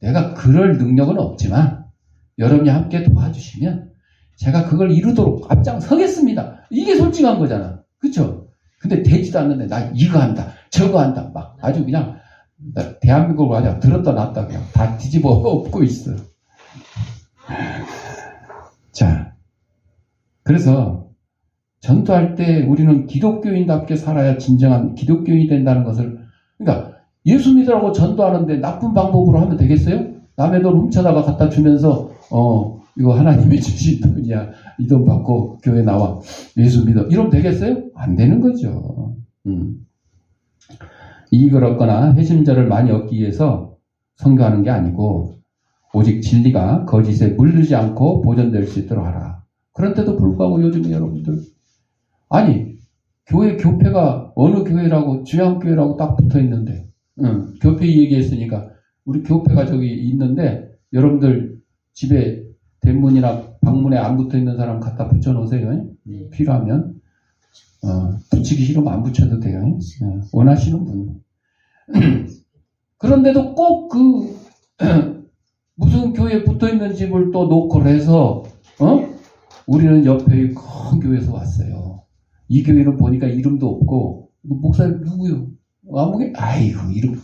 내가 그럴 능력은 없지만 여러분이 함께 도와주시면 제가 그걸 이루도록 앞장서겠습니다. 이게 솔직한 거잖아. 그쵸? 근데 되지도 않는데 나 이거 한다 저거 한다 막 아주 그냥 대한민국을 아주 들었다 놨다 그냥 다 뒤집어 엎고 있어. 자, 그래서 전도할 때 우리는 기독교인답게 살아야 진정한 기독교인이 된다는 것을, 그러니까 예수 믿으라고 전도하는데 나쁜 방법으로 하면 되겠어요? 남의 돈 훔쳐다가 갖다 주면서 이거 하나님이 주신 돈이야. 이 돈 받고 교회 나와. 예수 믿어. 이러면 되겠어요? 안 되는 거죠. 이익을 얻거나 회심자를 많이 얻기 위해서 선교하는 게 아니고 오직 진리가 거짓에 물들지 않고 보존될 수 있도록 하라. 그런데도 불구하고 요즘 여러분들 아니 교회 교패가 어느 교회라고 주양교회라고 딱 붙어 있는데, 교패 얘기했으니까 우리 교패가 저기 있는데 여러분들 집에 대문이나 방문에 안 붙어 있는 사람 갖다 붙여 놓으세요. 필요하면 붙이기 싫으면 안 붙여도 돼요. 원하시는 분. 그런데도 꼭 무슨 교회에 붙어 있는 집을 또 놓고 해서 우리는 옆에 큰 교회에서 왔어요. 이 교회는 보니까 이름도 없고 목사님 누구요? 아이고 이름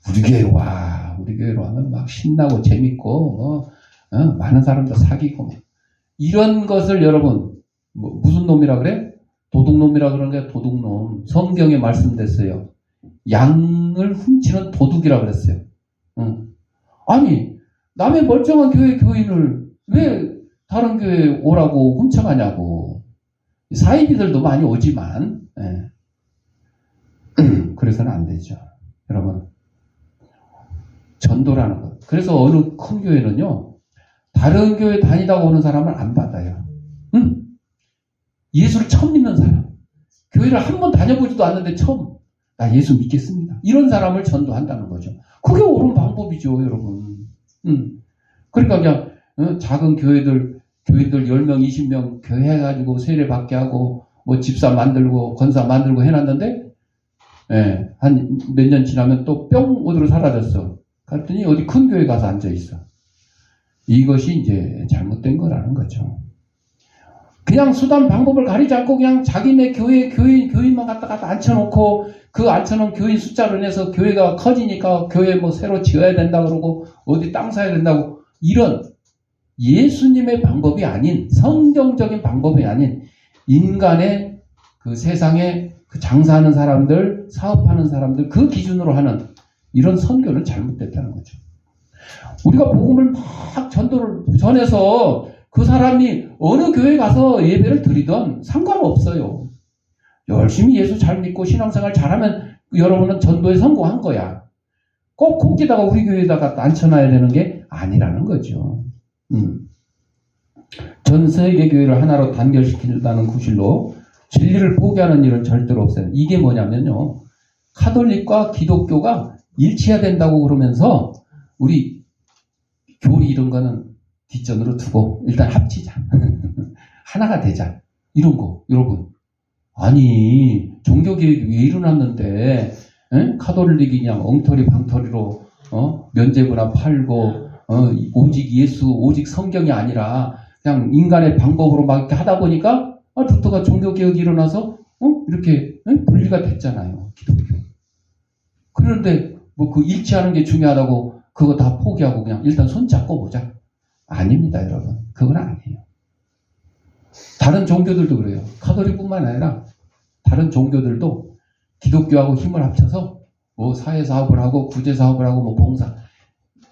우리 교회 와. 우리 교회로 하면 막 신나고 재밌고 많은 사람도 사귀고 이런 것을 여러분 무슨 놈이라 그래? 도둑놈이라 그러는 게 도둑놈. 성경에 말씀됐어요. 양을 훔치는 도둑이라 그랬어요. 아니 남의 멀쩡한 교회 교인을 왜 다른 교회에 오라고 훔쳐가냐고. 사이비들도 많이 오지만 그래서는 안 되죠. 여러분 전도라는 것. 그래서 어느 큰 교회는요 다른 교회 다니다가 오는 사람을 안 받아요. 예수를 처음 믿는 사람, 교회를 한 번 다녀보지도 않는데 처음 나 예수 믿겠습니다. 이런 사람을 전도한다는 거죠. 그게 옳은 방법이죠, 여러분. 그러니까 그냥 작은 교회들 10명, 20명 교회 해가지고 세례 받게 하고 뭐 집사 만들고 건사 만들고 해놨는데 한 몇 년 지나면 또 뿅 어디로 사라졌어. 그랬더니 어디 큰 교회 가서 앉아 있어. 이것이 이제 잘못된 거라는 거죠. 그냥 수단 방법을 가리지 않고 그냥 자기네 교인만 갖다 앉혀놓고 그 앉혀놓은 교인 숫자로 인해서 교회가 커지니까 교회 뭐 새로 지어야 된다 그러고 어디 땅 사야 된다고 이런 예수님의 방법이 아닌 성경적인 방법이 아닌 인간의 그 세상에 그 장사하는 사람들, 사업하는 사람들 그 기준으로 하는 이런 선교는 잘못됐다는 거죠. 우리가 복음을 막 전도를 전해서 그 사람이 어느 교회 가서 예배를 드리던 상관없어요. 열심히 예수 잘 믿고 신앙생활 잘하면 여러분은 전도에 성공한 거야. 꼭 거기다가 우리 교회에다가 앉혀놔야 되는 게 아니라는 거죠. 전 세계 교회를 하나로 단결시킨다는 구실로 진리를 포기하는 일은 절대로 없어요. 이게 뭐냐면요. 카톨릭과 기독교가 일치해야 된다고 그러면서 우리 교리 이런 거는 뒷전으로 두고 일단 합치자. 하나가 되자. 이런 거 여러분. 아니 종교개혁이 왜 일어났는데 카톨릭이 그냥 엉터리 방터리로 면죄부나 팔고 오직 예수 오직 성경이 아니라 그냥 인간의 방법으로 막 이렇게 하다 보니까 루터가 종교개혁이 일어나서 이렇게 분리가 됐잖아요. 기독교. 그런데 뭐 그 일치하는 게 중요하다고 그거 다 포기하고 그냥 일단 손잡고 보자. 아닙니다, 여러분. 그건 아니에요. 다른 종교들도 그래요. 카톨릭뿐만 아니라 다른 종교들도 기독교하고 힘을 합쳐서 뭐 사회사업을 하고 구제사업을 하고 뭐 봉사.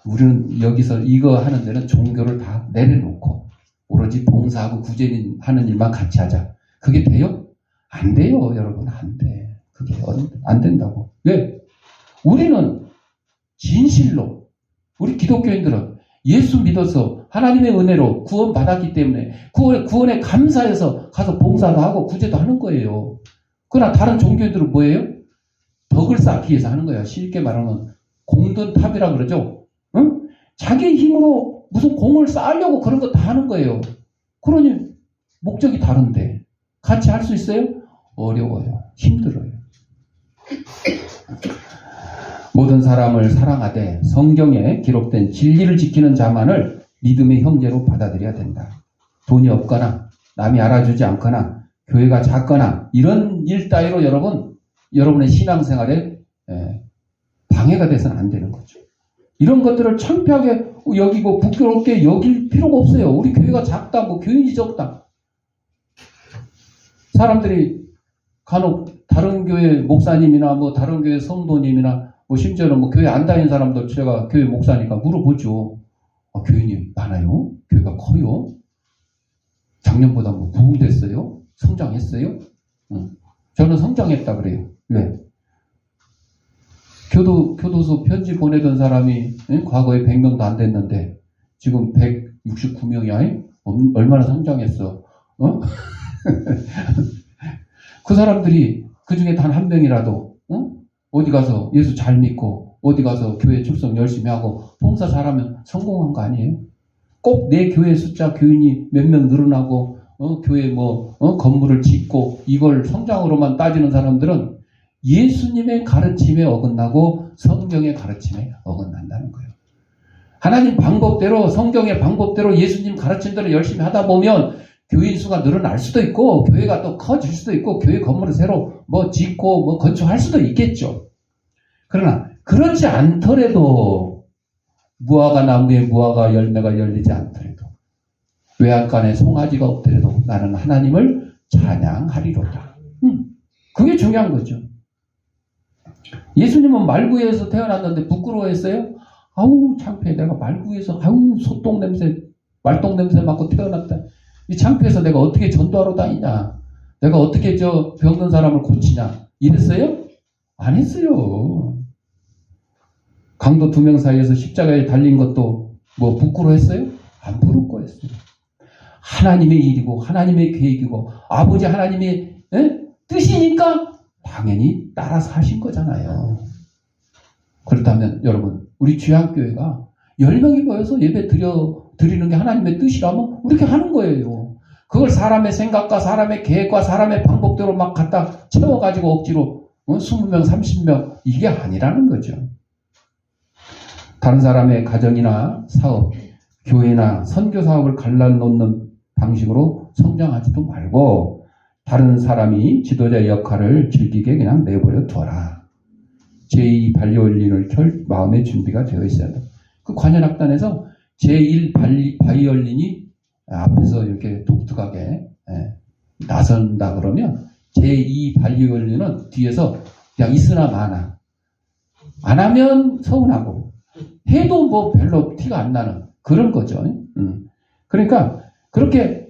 우리는 여기서 이거 하는 데는 종교를 다 내려놓고 오로지 봉사하고 구제하는 일만 같이 하자. 그게 돼요? 안 돼요, 여러분. 안 돼. 그게 안 된다고. 왜? 우리는 진실로 우리 기독교인들은 예수 믿어서 하나님의 은혜로 구원받았기 때문에 구원에 감사해서 가서 봉사도 하고 구제도 하는 거예요. 그러나 다른 종교인들은 뭐예요? 덕을 쌓기 위해서 하는 거예요. 쉽게 말하면 공든탑이라 그러죠. 응? 자기 힘으로 무슨 공을 쌓으려고 그런 거 다 하는 거예요. 그러니 목적이 다른데 같이 할 수 있어요? 어려워요. 힘들어요. 모든 사람을 사랑하되 성경에 기록된 진리를 지키는 자만을 믿음의 형제로 받아들여야 된다. 돈이 없거나 남이 알아주지 않거나 교회가 작거나 이런 일 따위로 여러분의 신앙생활에 방해가 돼서는 안 되는 거죠. 이런 것들을 창피하게 여기고 부끄럽게 여길 필요가 없어요. 우리 교회가 작다, 뭐 교인이 적다. 사람들이 간혹 다른 교회 목사님이나 뭐 다른 교회 성도님이나 뭐 심지어는 뭐 교회 안 다니는 사람들 제가 교회 목사니까 물어보죠. 교인이 많아요? 교회가 커요? 작년보다 뭐 부흥됐어요? 성장했어요? 저는 성장했다 그래요. 왜? 교도소 편지 보내던 사람이 과거에 100명도 안 됐는데 지금 169명이야? 얼마나 성장했어? 그 사람들이 그 중에 단 한 명이라도 어디 가서 예수 잘 믿고 어디 가서 교회 출석 열심히 하고 봉사 잘하면 성공한 거 아니에요? 꼭 내 교회 숫자 교인이 몇 명 늘어나고 교회 건물을 짓고 이걸 성장으로만 따지는 사람들은 예수님의 가르침에 어긋나고 성경의 가르침에 어긋난다는 거예요. 하나님 방법대로 성경의 방법대로 예수님 가르침대로 열심히 하다 보면 교인 수가 늘어날 수도 있고 교회가 또 커질 수도 있고 교회 건물을 새로 짓고 건축할 수도 있겠죠. 그러나 그렇지 않더라도 무화과 나무에 무화과 열매가 열리지 않더라도 외양간에 송아지가 없더라도 나는 하나님을 찬양하리로다. 그게 중요한 거죠. 예수님은 말구에서 태어났는데 부끄러워했어요? 아우 창피해. 내가 말구에서 소똥 냄새 말똥 냄새 맡고 태어났다. 이 창피해서 내가 어떻게 전도하러 다니냐, 내가 어떻게 병든 사람을 고치냐 이랬어요? 안 했어요. 강도 2명 사이에서 십자가에 달린 것도 부끄러워했어요? 안 부끄러워했어요. 하나님의 일이고 하나님의 계획이고 아버지 하나님의 뜻이니까 당연히 따라서 하신 거잖아요. 그렇다면 여러분, 우리 주양교회가 10명이 모여서 예배 드리는 게 하나님의 뜻이라면 이렇게 하는 거예요. 그걸 사람의 생각과 사람의 계획과 사람의 방법대로 막 갖다 채워가지고 억지로 20명, 30명 이게 아니라는 거죠. 다른 사람의 가정이나 사업, 교회나 선교 사업을 갈라놓는 방식으로 성장하지도 말고 다른 사람이 지도자의 역할을 즐기게 그냥 내버려 둬라. 제2 바이올린을 켤 마음의 준비가 되어 있어야 돼. 그 관현악단에서 제1 바이올린이 앞에서 이렇게 독특하게 나선다 그러면 제2 바이올린은 뒤에서 그냥 있으나 마나 안 하면 서운하고 해도 별로 티가 안 나는 그런 거죠. 그러니까 그렇게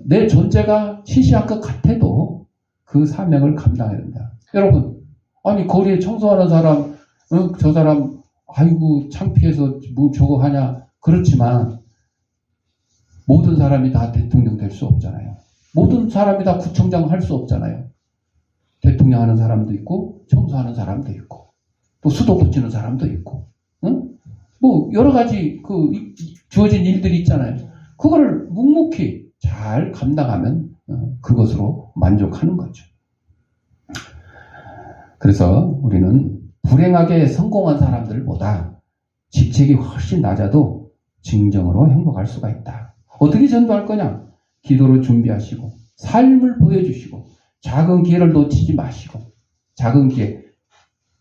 내 존재가 시시한 것 같아도 그 사명을 감당해야 된다. 여러분, 아니 거리에 청소하는 사람, 저 사람 아이고 창피해서 저거 하냐. 그렇지만 모든 사람이 다 대통령 될 수 없잖아요. 모든 사람이 다 구청장 할 수 없잖아요. 대통령 하는 사람도 있고 청소하는 사람도 있고 또 수도 고치는 사람도 있고 여러 가지 주어진 일들이 있잖아요. 그거를 묵묵히 잘 감당하면 그것으로 만족하는 거죠. 그래서 우리는 불행하게 성공한 사람들보다 직책이 훨씬 낮아도 진정으로 행복할 수가 있다. 어떻게 전도할 거냐? 기도로 준비하시고 삶을 보여주시고 작은 기회를 놓치지 마시고 작은 기회,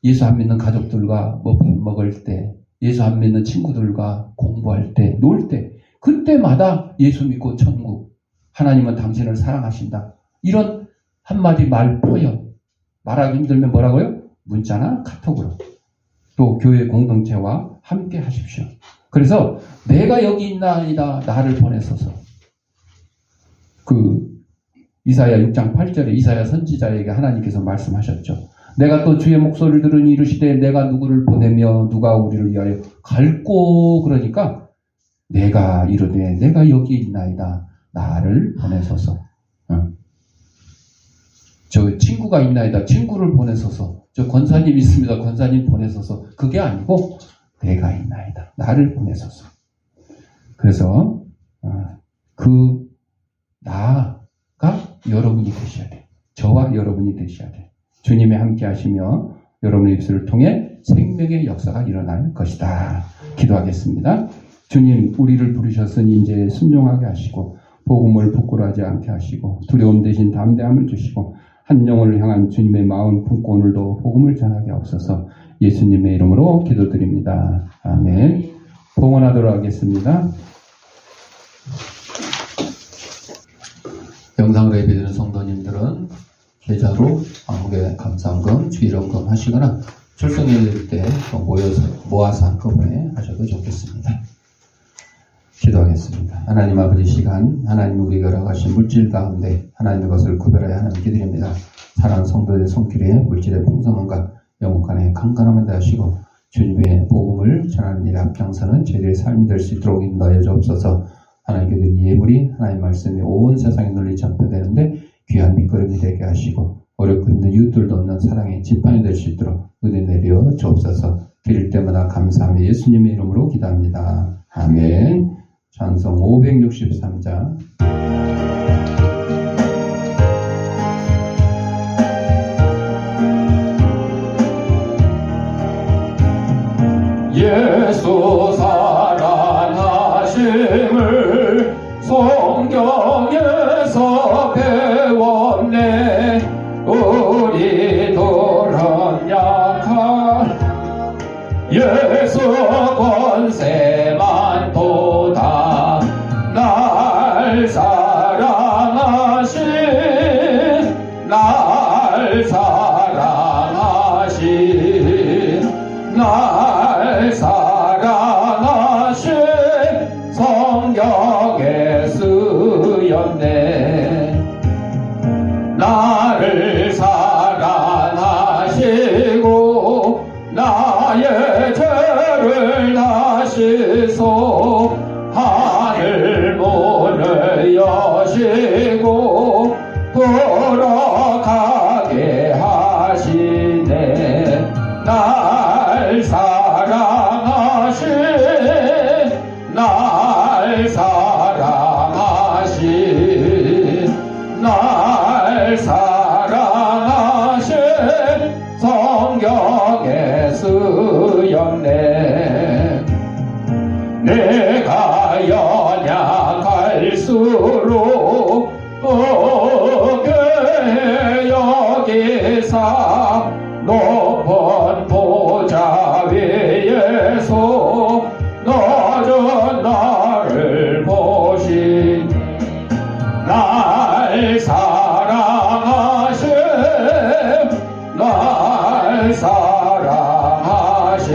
예수 안 믿는 가족들과 밥 먹을 때, 예수 안 믿는 친구들과 공부할 때, 놀 때, 그때마다 예수 믿고 천국, 하나님은 당신을 사랑하신다. 이런 한마디 말 표현, 말하기 힘들면 뭐라고요? 문자나 카톡으로. 또 교회 공동체와 함께 하십시오. 그래서 내가 여기 있나이다 나를 보내소서. 이사야 6장 8절에 이사야 선지자에게 하나님께서 말씀하셨죠. 내가 또 주의 목소리를 들으니 이르시되 내가 누구를 보내며 누가 우리를 위하여 갈꼬. 그러니까 내가 이르되 내가 여기 있나이다 나를 보내소서. 저 친구가 있나이다 친구를 보내소서. 저 권사님 있습니다 권사님 보내소서. 그게 아니고 내가 있나이다 나를 보내소서. 그래서 나가 여러분이 되셔야 돼. 저와 여러분이 되셔야 돼. 주님이 함께 하시며 여러분의 입술을 통해 생명의 역사가 일어날 것이다. 기도하겠습니다. 주님, 우리를 부르셨으니 이제 순종하게 하시고 복음을 부끄러워하지 않게 하시고 두려움 대신 담대함을 주시고 한 영혼을 향한 주님의 마음 품고 오늘도 복음을 전하게 하옵소서. 예수님의 이름으로 기도드립니다. 아멘. 봉헌하도록 하겠습니다. 영상으로 예배드리는 성도님들은 계좌로 한국에 감사헌금, 주일헌금 하시거나 출석예배 때 모아서 한꺼번에 하셔도 좋겠습니다. 기도하겠습니다. 하나님 아버지 시간, 하나님 우리가 허락하신 물질 가운데 하나님의 것을 구별하여 하나님 기드립니다. 사랑하는 성도들의 손길에 물질의 풍성함과 영혼간의 강건함을 다하시고 주님의 복음을 전하는 일에 앞장서는 저희들의 삶이 될 수 있도록 인도하여 주옵소서. 하나님께 드린 예물이 하나님 말씀이 온 세상에 널리 전파되는데 귀한 밑거름이 되게 하시고 어렵고 힘든 이웃들도 없는 사랑의 지팡이 될 수 있도록 은혜 내려 주옵소서. 드릴 때마다 감사하며 예수님의 이름으로 기도합니다. 아멘. 찬송 563장. 예수 살아나심을 성경에서 배웠네. 우리들은 약한 예수 권세만 보다 날 사랑하신 날 사랑하신 날 사랑하신 성경에 쓰였네. 나를 사랑하시고 나의 죄를 다시소 하늘 문을 여시고 돌아가게 하시네. 날 사랑하신 날 사랑하신 날 사랑하신 성경에 쓰였네. 내가 연약할수록 교회 여기사 높은 보좌 위에서 낮은 나를 보신 날 사랑하신 날 사랑하신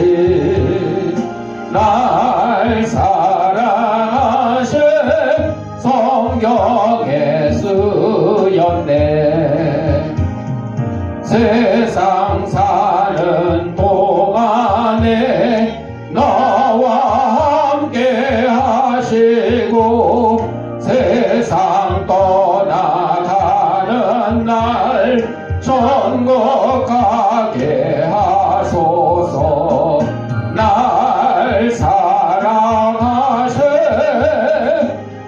날 사랑하신 성경에 쓰였네. 세상 사는 동안에 나와 함께 하시고 세상 떠나가는 날 천국 가게 하소서. 날 사랑하신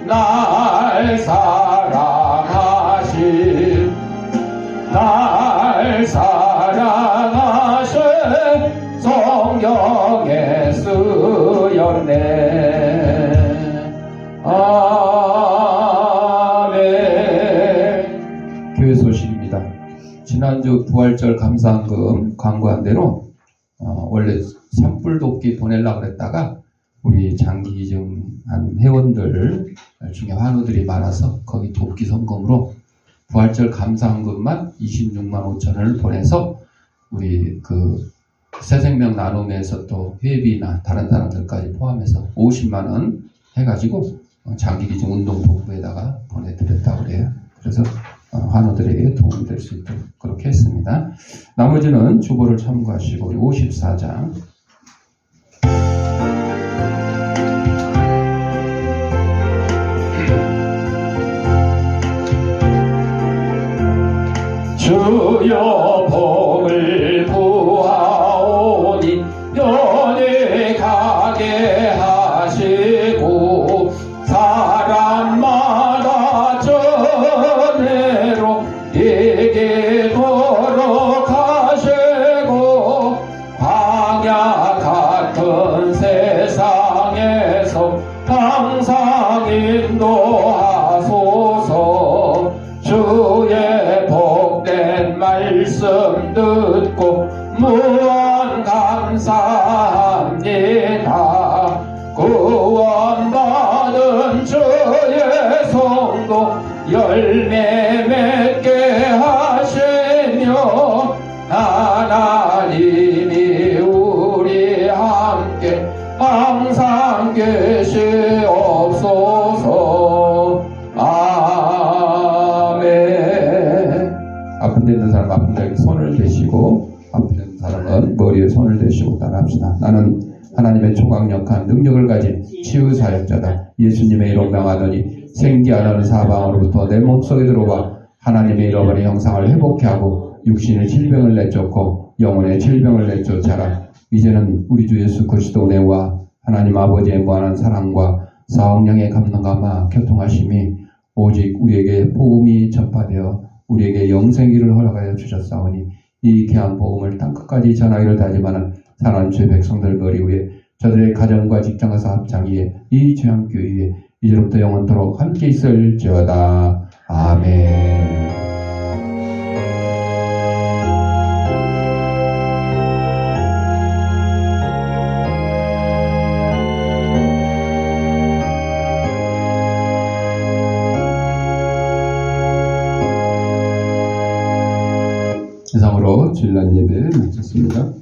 날 사랑하신 날 사랑하신 성경에 쓰였네. 아멘. 교회 소식입니다. 지난주 부활절 감사헌금 광고한 대로 원래 산불 돕기 보내려고 그랬다가 우리 장기 기증한 회원들 중에 환우들이 많아서 거기 돕기 성금으로 부활절 감사헌금만 26만 5천원을 보내서 우리 그 새생명 나눔에서 또 회비나 다른 사람들까지 포함해서 50만원 해가지고 장기 기증 운동본부에다가 보내드렸다고 그래요. 그래서 환우들에게 도움이 될 수 있도록 그렇게 했습니다. 나머지는 주보를 참고하시고 54장. 주여 복을 구하오니 편히 가게 하시고 사람마다 전해로 이기도록 하시고 광야 같은 세상에서 항상 인도하소서. 주의 복된 말씀 듣고 무한 감사합니다. 구원받은 주의 성도 열매 맺게 하시며 하나님이 우리 함께 항상 계시옵소서. 아멘. 아픈 데 있는 사람 아픈 데에 손을 대시고 아픈 데 있는 사람은 머리에 손을 대시고 따라합시다. 나는 하나님의 초강력한 능력을 가진 치유사역자다. 예수님의 이름 명하노니 생기하는 사방으로부터 내 몸속에 들어와 하나님의 잃어버린 형상을 회복케 하고 육신의 질병을 내쫓고 영혼의 질병을 내쫓아라. 이제는 우리 주 예수 그리스도 은혜와 하나님 아버지의 무한한 사랑과 성령의 감동감화 교통하심이 오직 우리에게 복음이 전파되어 우리에게 영생기를 허락하여 주셨사오니 이 귀한 복음을 땅끝까지 전하기를 다짐하는 사랑하는 주의 백성들 머리 위에 저들의 가정과 직장과 사업장 위에 이 죄함교회 위에 이제부터 영원토록 함께 있을지어다. 아멘. 이상으로 주일날 예배 마쳤습니다.